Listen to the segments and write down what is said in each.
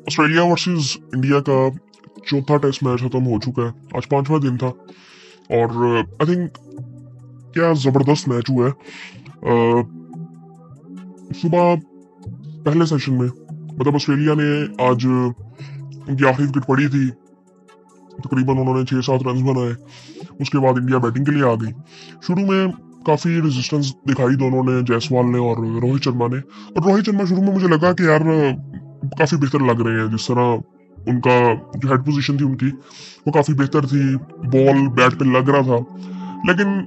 Australia versus India का चौथा test match खत्म हो चुका है। आज पांचवा दिन था और आई थिंक क्या जबरदस्त मैच हुआ है। सुबह पहले सेशन में मतलब ऑस्ट्रेलिया ने आज उनकी आखिरी विकेट पड़ी थी, तकरीबन उन्होंने 6-7 रन बनाए। उसके बाद इंडिया बैटिंग के लिए आ गई। शुरू में काफी रेजिस्टेंस दिखाई दोनों ने, जायसवाल ने और रोहित शर्मा ने। और रोहित शर्मा शुरू में मुझे लगा कि यार काफी बेहतर लग रहे हैं, जिस तरह उनका जो हेड पोजीशन थी उनकी वो काफी बेहतर थी, बॉल बैट पे लग रहा था। लेकिन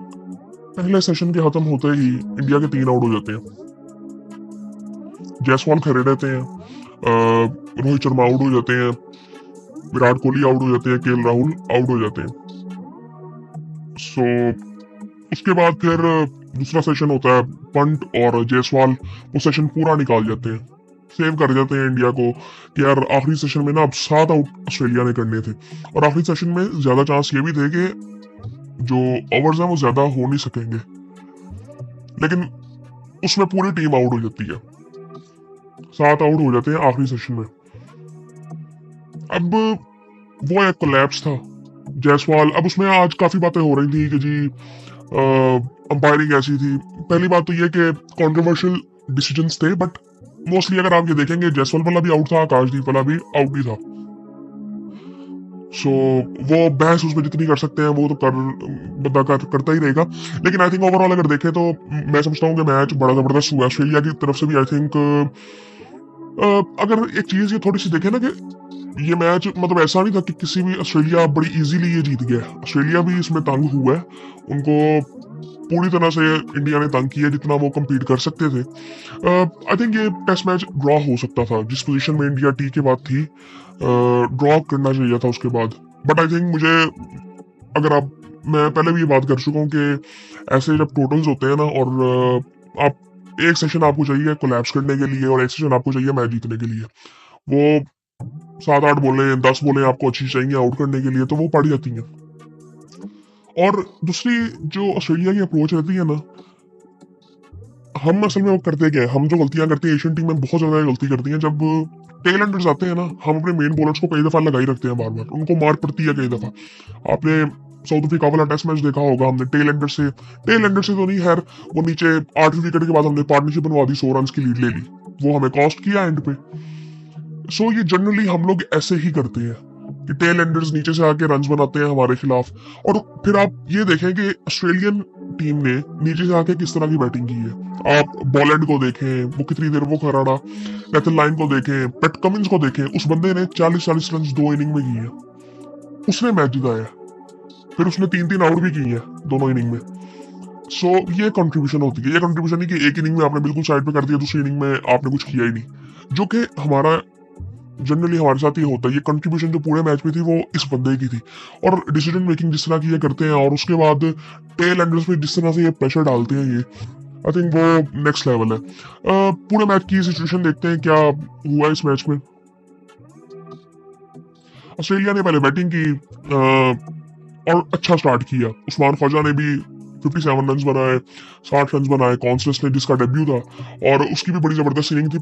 पहले सेशन के खत्म होते ही इंडिया के 3 आउट हो जाते हैं। जायसवाल खड़े रहते हैं, रोहित शर्मा आउट हो जाते हैं, विराट कोहली आउट हो जाते हैं, केएल राहुल आउट हो जाते हैं। सो उसके बाद फिर दूसरा सेशन होता है। पंट और जायसवाल वो सेशन पूरा निकाल जाते हैं, सेव कर जाते हैं इंडिया को कि यार आखिरी सेशन में ना अब 7 आउट ऑस्ट्रेलिया ने करने थे। और आखिरी सेशन में ज्यादा चांस ये भी थे कि जो ओवर्स हैं वो ज्यादा हो नहीं सकेंगे, लेकिन उसमें पूरी टीम आउट हो जाती है। 7 आउट हो जाते हैं आखिरी सेशन में। अब वो एक कोलैप्स था जायसवाल। अब उसमें आज काफी बातें हो रही थी कि जी अंपायरिंग ऐसी थी। पहली बात तो ये कि कंट्रोवर्शियल डिसीजंस थे, बट मोस्टली अगर आप ये देखेंगे जायसवाल वाला भी आउट था, आकाशदीप वाला भी आउट ही था। सो वो बहस उसमें जितनी कर सकते हैं वो तो बंदा करता ही रहेगा। लेकिन आई थिंक ओवरऑल अगर देखें तो मैं समझता हूँ कि मैच बड़ा जबरदस्त हुआ ऑस्ट्रेलिया की तरफ से भी। आई थिंक अगर एक चीज ये थोड़ी सी देखें ना कि ये मैच मतलब ऐसा नहीं था कि किसी भी ऑस्ट्रेलिया बड़ी इजीली ये जीत गया। ऑस्ट्रेलिया भी इसमें तंग हुआ है, उनको पूरी तरह से इंडिया ने तंग किया जितना वो कम्पीट कर सकते थे। आई थिंक ये टेस्ट मैच ड्रॉ हो सकता था, जिस पोजीशन में इंडिया टी के बाद थी ड्रॉ करना चाहिए था उसके बाद। बट आई थिंक मुझे अगर आप मैं पहले भी ये बात कर चुका हूँ कि ऐसे जब टोटल्स होते हैं ना और आप एक सेशन आपको चाहिए कोलैप्स करने के लिए और एक सेशन आपको चाहिए मैच जीतने के लिए, वो 7-8 बोले 10 बोले आपको अच्छी चाहिए आउट करने के लिए, तो वो पड़ जाती हैं। और दूसरी जो ऑस्ट्रेलिया की अप्रोच रहती है ना, हम असल में वो करते क्या है, हम जो गलतियां करते हैं एशियन टीम में बहुत ज्यादा गलती करती हैं। जब टेल एंडर्स आते हैं ना, हम अपने मेन बॉलर्स को कई दफा लगाई रखते हैं, बार बार उनको मार पड़ती है कई दफा। आपने साउथ अफ्रीका वाला टेस्ट मैच देखा होगा, हमने टेल एंडर से तो नहीं, खैर वो नीचे 8वीं विकेट के बाद हमने पार्टनरशिप बनवा दी, 100 रन की लीड ले ली, वो हमें कॉस्ट किया एंड पे। सो ये जनरली हम लोग ऐसे ही करते हैं कि टेल एंडर्स नीचे से आके रन्स बनाते हैं हमारे खिलाफ। और फिर आप ये देखें कि ऑस्ट्रेलियन टीम ने नीचे से आके किस तरह की बैटिंग की है। आप बॉलैंड को देखें, वो कितनी देर वो खड़ा रहा, नेथन लाइन को देखें, पैट कमिंस को देखें, उस बंदे ने 40-40 रन 2 इनिंग में किए, उसने मैच जिताया। फिर उसने 3-3 आउट भी किए हैं दोनों इनिंग में। सो ये कंट्रीब्यूशन होती है। ये कंट्रीब्यूशन नहीं कि एक इनिंग में आपने बिल्कुल साइड पे कर दिया, दूसरी इनिंग में आपने कुछ किया ही नहीं, जो कि हमारा जनरली हमारे साथ ये होता है। ये कंट्रीब्यूशन जो पूरे मैच में थी वो इस बंदे की थी। और डिसीजन मेकिंग जिस तरह की ये करते हैं और उसके बाद टेल एंडर्स पे जिस तरह से ये प्रेशर डालते हैं, ये आई थिंक वो नेक्स्ट लेवल है। पूरे मैच की सिचुएशन देखते हैं क्या हुआ इस मैच में। ऑस्ट्रेलिया ने पहले बैटिंग की और अच्छा स्टार्ट किया। उस्मान ख्वाजा ने भी 57 रन बनाए, 60 रन बनाए। कॉन्सलेस ने जिसका डेब्यू था और उसकी भी बड़ी जबरदस्त इनिंग थी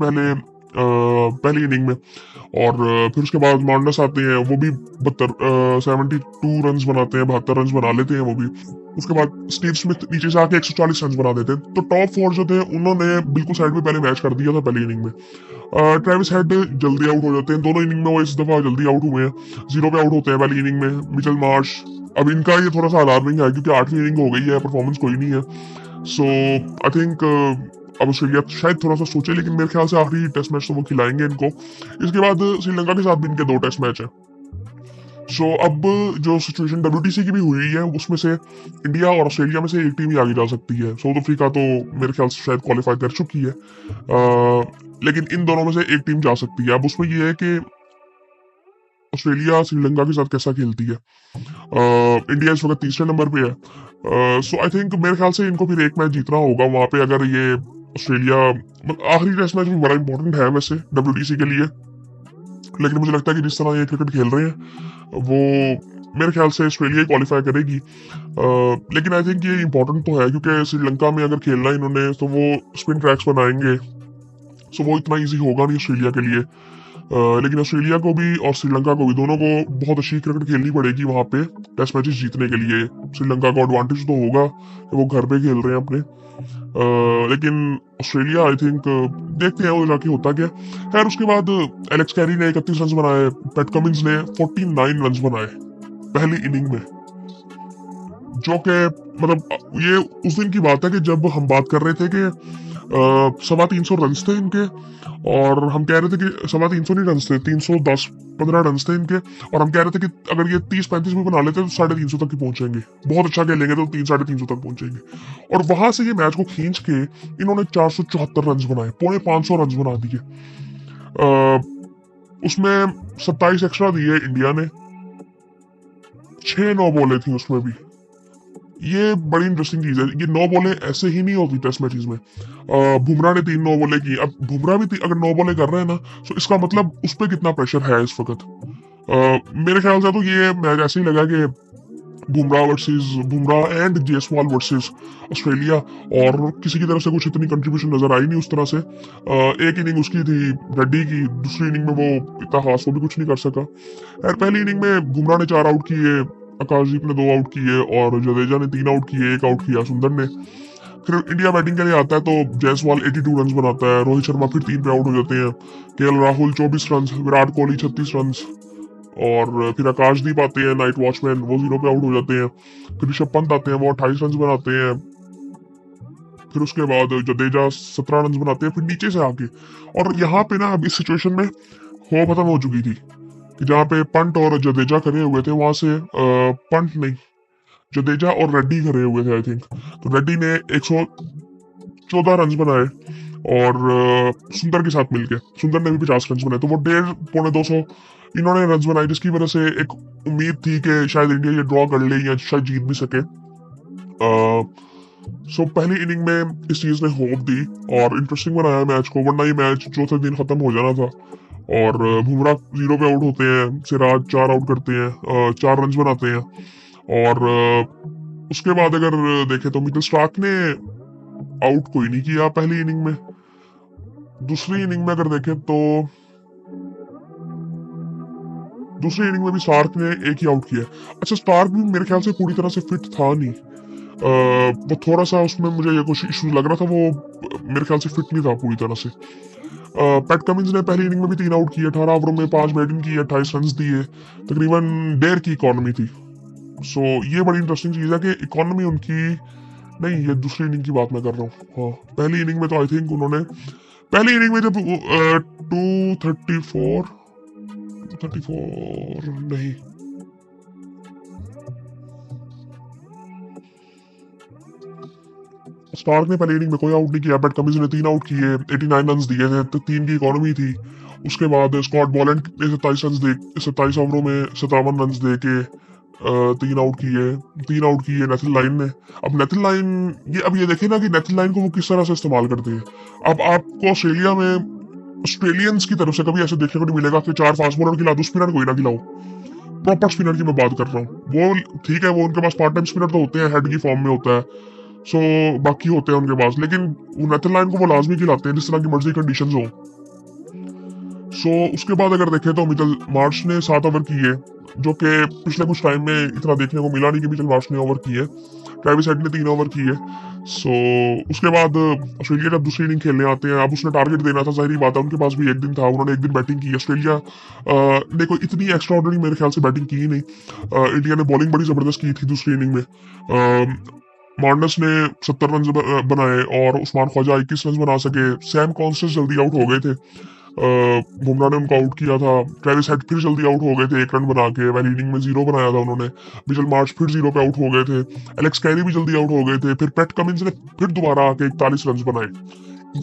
पहली इनिंग में। और फिर उसके बाद मार्नस आते हैं, वो भी 72 रन बनाते हैं, 72 रन बना लेते हैं वो भी। उसके बाद स्टीव स्मिथ नीचे से आके 140 रन बना देते हैं। तो टॉप 4 जो थे उन्होंने बिल्कुल साइड पे पहले मैच कर दिया था पहली इनिंग में। ट्रेविस हेड जल्दी आउट हो जाते हैं दोनों इनिंग में, वो इस दफा जल्दी आउट हुए हैं, 0 पे आउट होते हैं पहली इनिंग में। मिचेल मार्श, अब इनका ये थोड़ा सा अलार्मिंग है क्योंकि 8वीं इनिंग हो गई है, परफॉर्मेंस कोई नहीं है। सो आई थिंक अब ऑस्ट्रेलिया शायद थोड़ा सा सोचे, लेकिन मेरे ख्याल से आखिरी टेस्ट मैच तो वो खिलाएंगे इनको। इसके बाद श्रीलंका के साथ भी इनके 2 टेस्ट मैच है। सो अब जो सिचुएशन WTC की भी हुई है उसमें से इंडिया और ऑस्ट्रेलिया में से एक टीम ही आगे जा सकती है। साउथ अफ्रीका तो मेरे ख्याल से शायद क्वालिफाई कर चुकी है, लेकिन इन दोनों में से एक टीम जा सकती है। अब उसमें ये है कि ऑस्ट्रेलिया श्रीलंका के साथ कैसा खेलती है। इंडिया इस वक्त 3रे नंबर पे है। सो आई थिंक मेरे ख्याल से इनको फिर एक मैच जीतना होगा वहां पे। अगर ये ऑस्ट्रेलिया आखिरी टेस्ट मैच भी बड़ा इंपॉर्टेंट है वैसे WTC के लिए, लेकिन मुझे लगता है कि जिस तरह ये क्रिकेट खेल रहे हैं वो मेरे ख्याल से ऑस्ट्रेलिया ही क्वालिफाई करेगी। लेकिन आई थिंक ये इंपॉर्टेंट तो है क्योंकि श्रीलंका में अगर खेलना इन्होंने तो वो स्पिन ट्रैक्स बनाएंगे, सो वो इतना इजी होगा नहीं ऑस्ट्रेलिया के लिए। लेकिन ऑस्ट्रेलिया को भी और श्रीलंका को भी, दोनों को बहुत अच्छी क्रिकेट खेलनी पड़ेगी वहां पे टेस्ट मैचेस जीतने के लिए। श्रीलंका को एडवांटेज तो होगा कि वो घर पे खेल रहे हैं अपने, लेकिन ऑस्ट्रेलिया आई थिंक देखते हैं वो जाके होता क्या। खैर उसके बाद एलेक्स कैरी ने 31 रन बनाए, पैट कमिंस ने 49 रन बनाए पहली इनिंग में, जो कि मतलब ये उस दिन की बात है कि जब हम बात कर रहे थे कि 350 रन थे इनके, और हम कह रहे थे कि 350 नहीं रन थे, 310-15 रन थे इनके, और हम कह रहे थे कि अगर ये 30-35 भी बना लेते तो 350 तक ही पहुंचेंगे, बहुत अच्छा खेलेंगे तो 300-350 तक पहुंचेंगे। और वहां से ये मैच को खींच के इन्होंने 474 रन बनाए, 550 रन बना दिए। उसमें 27 एक्स्ट्रा दिए इंडिया ने, 6 नो बॉलें थी उसमें भी। ये बड़ी इंटरेस्टिंग चीज है, ये 9 बॉलें ऐसे ही नहीं होती टेस्ट मैचेस में। बुमराह ने 3 नो बॉलें की, अब बुमराह भी अगर 9 बॉलें कर रहे हैं ना, तो इसका मतलब उस पर कितना प्रेशर है इस वक्त। मेरे ख्याल से तो ये मैच ऐसे ही लगा कि Bumrah and Jaiswal versus Australia, और किसी की तरफ से कुछ इतनी कंट्रीब्यूशन नजर आई नहीं उस तरह से। एक इनिंग उसकी थी रेड्डी की, दूसरी इनिंग में वो इतना खास वो भी कुछ नहीं कर सका। पहली इनिंग में बुमराह ने 4 आउट किए, आकाशदीप ने 2 आउट किए, और जडेजा ने 3 आउट किए, 1 आउट किया सुंदर ने। फिर इंडिया बैटिंग के लिए आता है तो जायसवाल 82 रन बनाता है, रोहित शर्मा फिर 3 पे आउट हो जाते हैं, KL Rahul 24 run, Virat Kohli 36 run, और फिर आकाशदीप आते हैं नाइट वॉचमैन, वो 0 पे आउट हो जाते हैं। फिर ऋषभ पंत आते हैं, वो 28 रन बनाते हैं। फिर उसके बाद जडेजा 17 रन बनाते हैं, फिर नीचे से आके, और यहाँ पे ना अब इस सिचुएशन में होप खत्म हो चुकी थी कि जहाँ पे पंट और जडेजा खड़े हुए थे, वहां से पंट नहीं, जडेजा और रेड्डी खड़े हुए थे आई थिंक। तो रेड्डी ने 114 रन बनाए, और सुंदर के साथ मिलके सुंदर ने भी 50 रन बनाए, तो वो 150-200 इन्होंने रन बनाए, जिसकी वजह से एक उम्मीद थी कि शायद इंडिया ये ड्रॉ कर ले या शायद जीत भी सके। सो पहली इनिंग में इस चीज ने होप दी और इंटरेस्टिंग बनाया मैच को, वरना ये मैच चौथे दिन खत्म हो जाना था। और बुमराह 0 पे आउट होते हैं, सिराज 4 आउट करते हैं, 4 रन बनाते हैं, और उसके बाद अगर देखें तो मिचेल स्टार्क ने आउट कोई नहीं किया पहली इनिंग में। दूसरी इनिंग में अगर देखें तो दूसरी इनिंग में भी स्टार्क ने 1 ही आउट किया। अच्छा, स्टार्क भी मेरे ख्याल से पूरी तरह से फिट था नहीं, वो थोड़ा सा उसमें मुझे ये कुछ इशू लग रहा था, वो मेरे ख्याल से फिट नहीं था पूरी तरह से। पैट कमिंस ने पहली इनिंग में भी 3 आउट किए, 18 ओवरों में 5 बैटिंग की, 28 रन दिए, तकरीबन 1.5 की इकोनॉमी थी। सो ये बड़ी इंटरेस्टिंग चीज है कि इकोनॉमी उनकी नहीं, ये दूसरी इनिंग की बात मैं कर रहा हूँ। हाँ, पहली इनिंग में तो आई थिंक उन्होंने पहली इनिंग में जब 234 नहीं, स्टार्क ने पहली इनिंग में कोई आउट नहीं किया, बट कमिंस ने 3 आउट किए, 89 रन दिए थे, तो 3 की इकोनॉमी थी। उसके बाद स्कॉट बॉलैंड ने 27 ओवरों में 57 रन दे के 3 आउट किए नेथन लाइन ने। अब नेथन लाइन अब ये देखे ना कि नेथन लाइन को वो किस तरह से इस्तेमाल करते हैं। अब आपको ऑस्ट्रेलिया में ऑस्ट्रेलियंस की तरफ से कभी ऐसे देखने को नहीं मिलेगा कि 4 फास्ट बॉलर खिला दो, स्पिनर कोई ना खिलाओ। प्रॉपर स्पिनर की मैं बात कर रहा हूँ। वो ठीक है, वो उनके पास पार्ट टाइम स्पिनर तो होते हैं, हेड की फॉर्म में होता है, सो बाकी होते हैं उनके पास, लेकिन नेथन लाइन को वो लाजमी खिलाते हैं जिस तरह की मर्जी कंडीशंस हो। सो उसके बाद अगर देखें तो मिचेल मार्श ने 7 ओवर किए, जो कि पिछले कुछ टाइम में इतना देखने को मिला नहीं कि मिचेल मार्श ने ओवर किए। ट्रेविस हेड ने 3 ओवर किए। सो उसके बाद ऑस्ट्रेलिया जब दूसरी इनिंग खेलने आते हैं, अब उसने टारगेट देना था, जाहिर बात है उनके पास भी एक दिन था, उन्होंने एक दिन बैटिंग की। ऑस्ट्रेलिया ने कोई इतनी एक्स्ट्राऑर्डिनरी मेरे ख्याल से बैटिंग की नहीं। इंडिया ने बॉलिंग बड़ी जबरदस्त की थी दूसरी इनिंग में। मार्नस ने 70 रन बनाए और उस्मान ख्वाजा 21 रन बना सके। सैम कॉन्स्टेंस जल्दी आउट हो गए थे, बुमराह ने उनको आउट किया था। ट्रेविस हेड फिर जल्दी आउट हो गए थे 1 रन बना के, पहली इनिंग में 0 बनाया था उन्होंने। मिचेल मार्श फिर 0 पे आउट हो गए थे। एलेक्स कैरी भी जल्दी आउट हो गए थे। फिर पैट कमिंस ने फिर दोबारा आके 41 रन बनाए।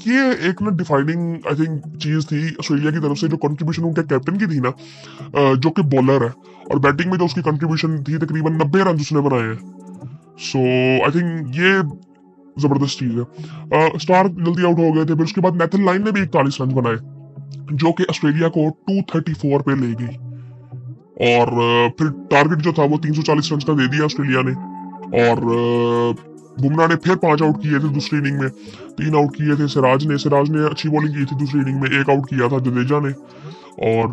ये एक ना डिफाइनिंग आई थिंक चीज थी ऑस्ट्रेलिया की तरफ से, जो कंट्रीब्यूशन उनके कैप्टन की थी ना, जो कि बॉलर है, और बैटिंग में जो उसकी कंट्रीब्यूशन थी तकरीबन 90 रन उसने बनाए हैं। सो आई थिंक ये जबरदस्त चीज है। स्टार्क जल्दी आउट हो गए थे। फिर उसके बाद नेथन लाइन ने भी 41 रन बनाए, जो कि ऑस्ट्रेलिया को 234 पे ले गई। और फिर टारगेट जो था वो 340 रन का दे दिया ऑस्ट्रेलिया ने। और बुमराह ने फिर 5 आउट किए थे दूसरी इनिंग में, 3 आउट किए थे सिराज ने अच्छी बॉलिंग की थी दूसरी इनिंग में, 1 आउट किया था जडेजा ने, और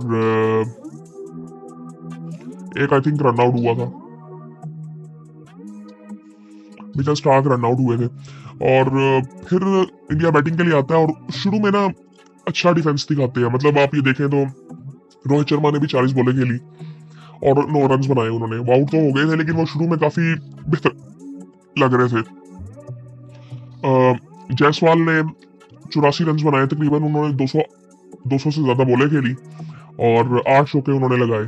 एक आई थिंक रन आउट हुआ था, मिचेल स्टार्क रन आउट हुए थे। और फिर इंडिया बैटिंग के लिए आता है और शुरू में ना अच्छा डिफेंस दिखाते हैं। मतलब आप ये देखें तो रोहित शर्मा ने भी 40 बॉलें खेली और 9 रन बनाए उन्होंने, वो आउट तो हो गए थे लेकिन वो शुरू में काफी बेहतर लग रहे थे। जायसवाल ने 84 रन बनाए तकरीबन, उन्होंने 200 से ज्यादा बॉलें खेली और 8 चौके उन्होंने लगाए,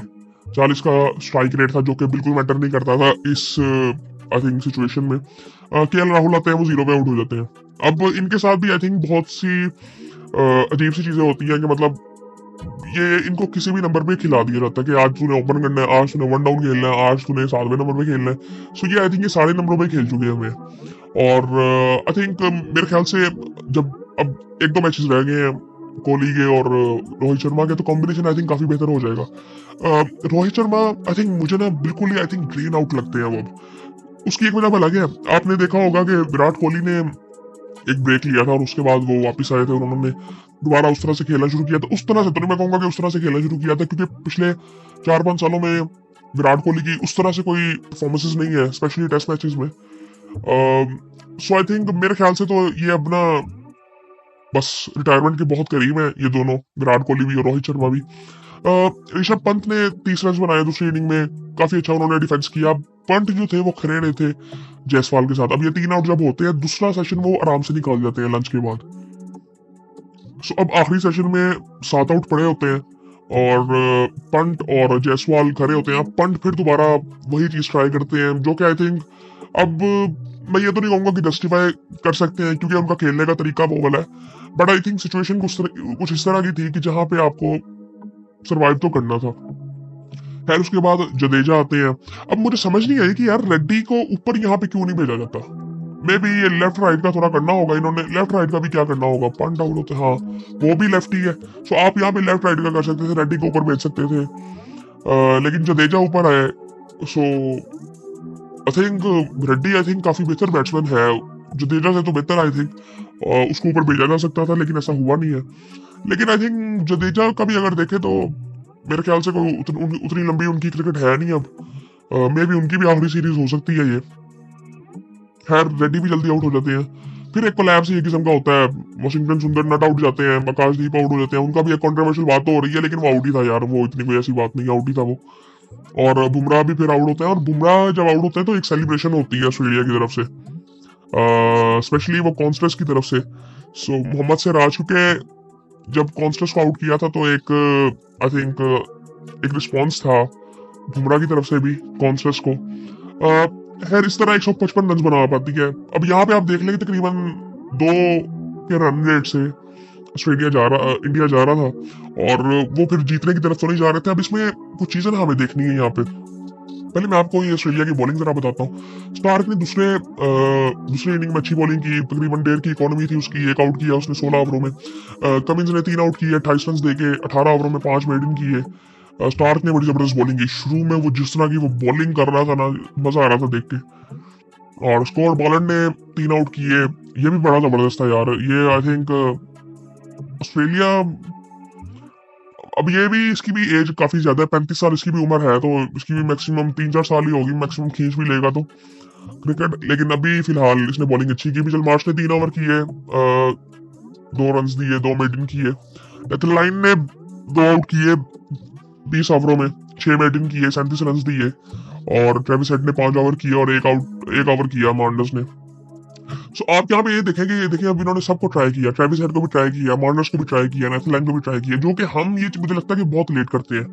40 का स्ट्राइक रेट था जो कि बिल्कुल मैटर नहीं करता था इस आई थिंक सिचुएशन में। केएल राहुल आते हैं, वो 0 पे आउट हो जाते हैं। अब इनके साथ भी आई थिंक बहुत सी अजीब सी चीजें होती हैं कि मतलब ये इनको किसी भी नंबर पे खिला दिया जाता है कि आज तूने ओपन करना है, आज तूने 1 डाउन खेलना है, आज तूने 7वें नंबर पे खेलना है। सो ये आई थिंक ये सारे नंबरों पे खेल चुके हैं हमें। और आई थिंक मेरे ख्याल से जब अब 1-2 मैचेस रह गए हैं कोहली के और रोहित शर्मा के, तो कॉम्बिनेशन आई थिंक काफी बेहतर हो जाएगा। रोहित शर्मा आई थिंक मुझे ना बिल्कुल ही आई थिंक ड्रेन आउट लगते हैं वो। उसकी एक वजह अलग है, आपने देखा होगा कि विराट कोहली ने एक ब्रेक लिया था और उसके बाद वो वापस आए थे और उन्होंने दोबारा उस तरह से खेलना शुरू किया था। उस तरह से तो नहीं मैं कहूंगा कि उस तरह से खेलना शुरू किया था, क्योंकि पिछले 4-5 सालों में विराट कोहली की उस तरह से कोई परफॉर्मेंसेस नहीं है, स्पेशली टेस्ट मैचेस में। सो आई थिंक मेरे ख्याल से तो ये अपना बस रिटायरमेंट के बहुत करीब है ये दोनों, विराट कोहली भी और रोहित शर्मा भी। ऋषभ पंत ने 30 रन बनाए दूसरी इनिंग में, काफी अच्छा उन्होंने डिफेंस किया। पंत जो थे वो खड़े रहे थे जायसवाल के साथ। अब ये 3 आउट जब होते हैं दूसरा सेशन वो आराम से निकाल जाते हैं लंच के बाद। सो अब आखिरी सेशन में 7 आउट पड़े होते हैं और पंत और जायसवाल खड़े होते हैं। अब पंत फिर दोबारा वही चीज ट्राई करते हैं जो कि आई थिंक अब मैं ये तो नहीं कहूंगा कि जस्टिफाई कर सकते हैं क्योंकि उनका खेलने का तरीका वो वाला है, बट आई थिंक सिचुएशन कुछ इस तरह की थी कि जहां पे आपको सरवाइव तो करना था। खैर उसके बाद जडेजा आते हैं। अब मुझे समझ नहीं आई कि यार रेड्डी को ऊपर यहाँ पे क्यों नहीं भेजा जाता। मे बी ये लेफ्ट राइट का थोड़ा करना होगा इन्होंने, लेफ्ट राइट का भी क्या करना होगा, पंट आउट होते, हाँ वो भी लेफ्ट ही है। सो आप यहाँ पे लेफ्ट राइट का कर सकते थे, रेड्डी को ऊपर भेज सकते थे, लेकिन जडेजा ऊपर आए। So I think Reddy I think काफी बेहतर बैट्समैन है, जडेजा से तो बेहतर आई थिंक, उसको ऊपर भेजा जा सकता था लेकिन ऐसा हुआ नहीं है। लेकिन आई थिंक जडेजा का भी अगर देखे तो मेरे ख्याल से कोई उतनी लंबी उनकी क्रिकेट है नहीं अब। मे भी उनकी भी आखिरी सीरीज हो सकती है ये। खैर रेड्डी भी जल्दी आउट हो जाते हैं। फिर एक कोलैप्स ये किस्म का होता है, वाशिंगटन सुंदर नट आउट जाते हैं, आकाशदीप आउट हो जाते हैं। उनका भी एक कंट्रोवर्शियल बात तो हो रही है लेकिन वो आउट ही था यार, वो इतनी कोई ऐसी बात नहीं, आउट ही था वो। और बुमराह भी फिर आउट होते हैं, और बुमराह जब आउट होते हैं तो एक सेलिब्रेशन होती है ऑस्ट्रेलिया की तरफ से, स्पेशली वो कॉन्स्टर्स की तरफ से। सो मोहम्मद सिराज, क्योंकि जब कॉन्स्टर्स को आउट किया था तो एक आई थिंक एक रिस्पॉन्स था बुमराह की तरफ से भी कॉन्स्टर्स को। खैर इस तरह 155 रन बना पाती है। अब यहाँ पे आप देख लें तकरीबन 2 के रन रेट से इंडिया जा रहा था और वो फिर जीतने की तरफ तो नहीं जा रहे थे। अब इसमें कुछ चीजें ना हमें देखनी है यहाँ पे। पहले मैं आपको ये ऑस्ट्रेलिया की बॉलिंग जरा बताता हूँ। स्टार्क ने दूसरे इनिंग में अच्छी बॉलिंग की, तकरीबन 1.5 की इकोनॉमी थी उसकी, 1 आउट किया उसने 16 ओवरों में। कमिंस ने 3 आउट किए 28 रन देके 18 ओवरों में 5 मेडन किए। स्टार्क ने बड़ी जबरदस्त बॉलिंग की शुरू में, वो जिस तरह की वो बॉलिंग कर रहा था ना, मजा आ रहा था देख के। और स्कॉट बॉलैंड ने 3 आउट किए, ये भी बड़ा जबरदस्त था यार। ये आई थिंक ऑस्ट्रेलिया, अब ये भी इसकी भी एज काफी ज्यादा है, 35 साल इसकी भी उम्र है, तो इसकी भी मैक्सिमम 3-4 साल ही होगी मैक्सिमम, खींच भी लेगा तो क्रिकेट। लेकिन अभी फिलहाल इसने बॉलिंग अच्छी की। मिचेल मार्श ने 3 ओवर किए, 2 रन दिए, 2 मेडन किए। नेथन लाइन ने 2 आउट किए 20 ओवरों में, 6 मेडन किए, 37 रन दिए। और ट्रेविस हेड ने 5 ओवर किए और 1 ओवर किया मार्नस ने। सो आप यहाँ पे ये देखेंगे, ये देखिए अब इन्होंने सबको ट्राई किया, ट्रेविस हेड को भी ट्राई किया, मार्नस को भी ट्राई किया, नेथन लाइन को भी ट्राई किया, जो कि हम ये मुझे लगता है कि बहुत लेट करते हैं।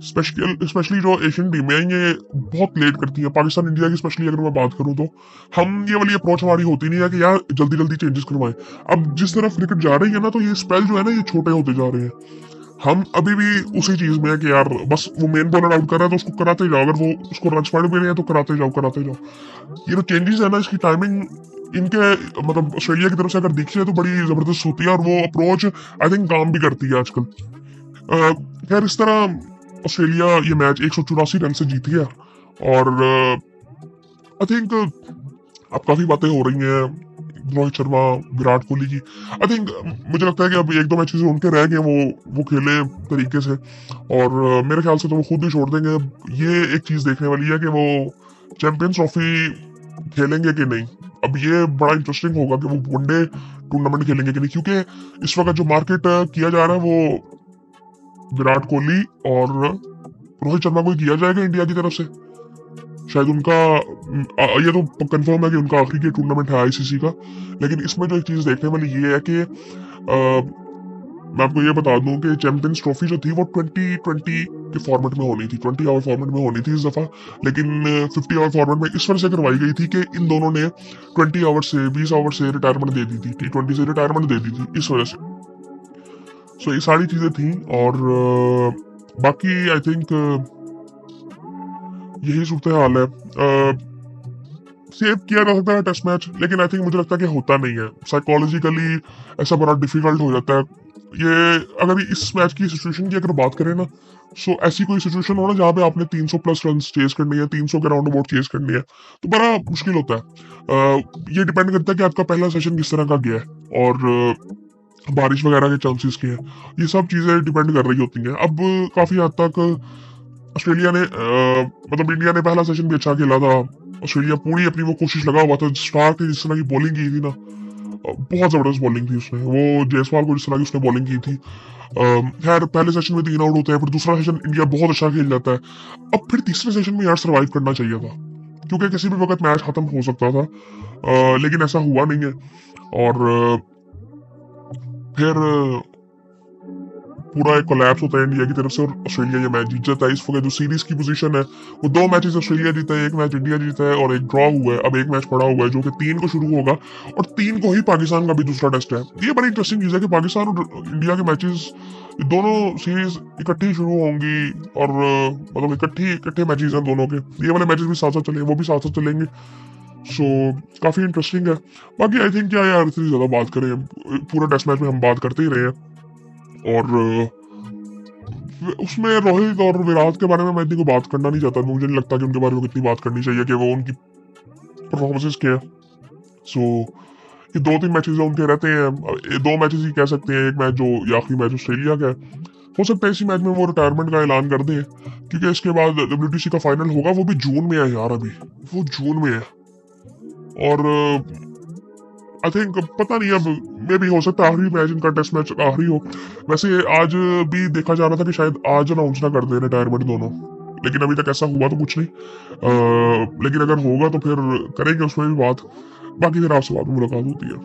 स्पेशली जो एशियन टीम है ये बहुत लेट करती है। पाकिस्तान इंडिया की स्पेशली अगर मैं बात करूं तो हम ये वाली अप्रोच हमारी होती नहीं है कि यार जल्दी जल्दी चेंजेस करवाएं। अब जिस तरफ क्रिकेट जा रही है ना, तो ये स्पेल जो है ना ये छोटे होते जा रहे हैं। हम अभी भी उसी चीज में है कि यार बस वो मेन बॉलर आउट कर रहा है तो उसको कराते जाओ, अगर वो उसको रन पड़ भी रहे हैं तो कराते जाओ। ये जो चेंजेस है ना, इसकी टाइमिंग इनके मतलब ऑस्ट्रेलिया की तरफ से अगर दिखी है तो बड़ी जबरदस्त होती है, और वो अप्रोच आई थिंक काम भी करती है आजकल। खैर इस तरह ऑस्ट्रेलिया ये मैच 184 रन से जीती है। और आई थिंक अब काफी बातें हो रही हैं रोहित शर्मा, विराट कोहली की। आई थिंक मुझे लगता है कि अब एक दो मैचेस उनके रह गए, वो खेले तरीके से, और मेरे ख्याल से तो वो खुद ही छोड़ देंगे। अब ये एक चीज देखने वाली है कि वो चैंपियंस ट्रॉफी खेलेंगे कि नहीं। अब ये बड़ा इंटरेस्टिंग होगा कि वो वनडे टूर्नामेंट खेलेंगे कि नहीं, क्योंकि इस वक्त जो मार्केट किया जा रहा है वो विराट कोहली और रोहित शर्मा को ही किया जाएगा इंडिया की तरफ से। शायद उनका ये तो कंफर्म है कि उनका आखिरी के टूर्नामेंट है आईसीसी का। लेकिन इसमें जो एक चीज देखने वाली ये है कि मैं आपको ये बता दूं कि चैंपियंस ट्रॉफी जो थी वो 2020 के फॉर्मेट में होनी थी, 20 आवर फॉर्मेट में होनी थी इस दफा। लेकिन 50 आवर फॉर्मेट में इस वजह से करवाई गई थी कि इन दोनों ने 20 आवर से 20 आवर से रिटायरमेंट दे दी थी, T20 से रिटायरमेंट दे दी थी इस वजह से। सो ये सारी चीजें थी, और बाकी आई थिंक यही सूरत हाल है। सेव किया जा सकता है टेस्ट मैच, लेकिन आई थिंक मुझे लगता है कि होता नहीं है। साइकोलॉजिकली ऐसा बड़ा डिफिकल्ट हो जाता है ये। अगर इस मैच की सिचुएशन की अगर बात करें ना, सो ऐसी कोई सिचुएशन हो ना जहाँ पे आपने 300 प्लस रन चेज करनी है, 300 के राउंड अबाउट चेज करनी है, तो बड़ा मुश्किल होता है। ये डिपेंड करता है कि आपका पहला सेशन किस तरह का गया है, और बारिश वगैरह के चांसेस के हैं। ये सब चीजें डिपेंड कर रही होती हैं। अब काफी हद तक ऑस्ट्रेलिया ने मतलब इंडिया ने पहला सेशन भी अच्छा खेला था। ऑस्ट्रेलिया पूरी अपनी वो कोशिश लगा हुआ था। स्टार्क ने जिस तरह की बॉलिंग की थी ना, बहुत जबरदस्त बॉलिंग थी उसने। वो जायसवाल को जिस तरह की उसने बॉलिंग की थी, खैर पहले सेशन में 3 आउट होते हैं, फिर दूसरा सेशन इंडिया बहुत अच्छा खेल जाता है। अब फिर तीसरे सेशन में यार सर्वाइव करना चाहिए था, क्योंकि किसी भी वक्त मैच खत्म हो सकता था। लेकिन ऐसा हुआ नहीं है, और फिर पूरा एक कोलैप्स होता है इंडिया की तरफ से, और ऑस्ट्रेलिया ये मैच जीत जाता है। इस वक्त जो सीरीज की पोजीशन है वो 2 मैचेस ऑस्ट्रेलिया जीता है, 1 मैच इंडिया जीता है, और एक ड्रॉ हुआ है। अब 1 मैच पड़ा हुआ है जो कि 3 को शुरू होगा, और 3 को ही पाकिस्तान का भी दूसरा टेस्ट है। ये बड़ी इंटरेस्टिंग चीज है कि पाकिस्तान और इंडिया के मैचेस दोनों सीरीज इकट्ठी शुरू होंगी, और मतलब इकट्ठे मैचेस हैं दोनों के। ये वाले मैचेस भी साथ साथ चलेंगे, वो भी साथ साथ चलेंगे। सो काफी इंटरेस्टिंग है। बाकी आई थिंक क्या यार इतनी ज्यादा बात करें, पूरा टेस्ट मैच में हम बात करते ही रहे हैं, और उसमें रोहित और विराट के बारे में मैं इतनी कोई बात करना नहीं चाहता। मुझे नहीं लगता कि उनके बारे में कितनी बात करनी चाहिए, कि वो उनकी परफॉर्मेंसेस क्या है। सो ये 2-3 मैचेस उनके रहते हैं, 2 मैचेस ही कह सकते हैं। एक मैच जो ये आखिरी मैच ऑस्ट्रेलिया का है, हो सकता है इसी मैच में वो रिटायरमेंट का ऐलान कर दें, क्योंकि इसके बाद WTC का फाइनल होगा, वो भी जून में है यार। अभी वो जून में है, और आई थिंक पता नहीं, अब मे भी हो सकता है आखिरी मैच इनका टेस्ट मैच आखिरी हो। वैसे आज भी देखा जा रहा था कि शायद आज अनाउंस ना कर दे रिटायरमेंट दोनों, लेकिन अभी तक ऐसा हुआ तो कुछ नहीं। लेकिन अगर होगा तो फिर करेंगे उसमें भी बात। बाकी फिर आपसे बाद में मुलाकात होती है।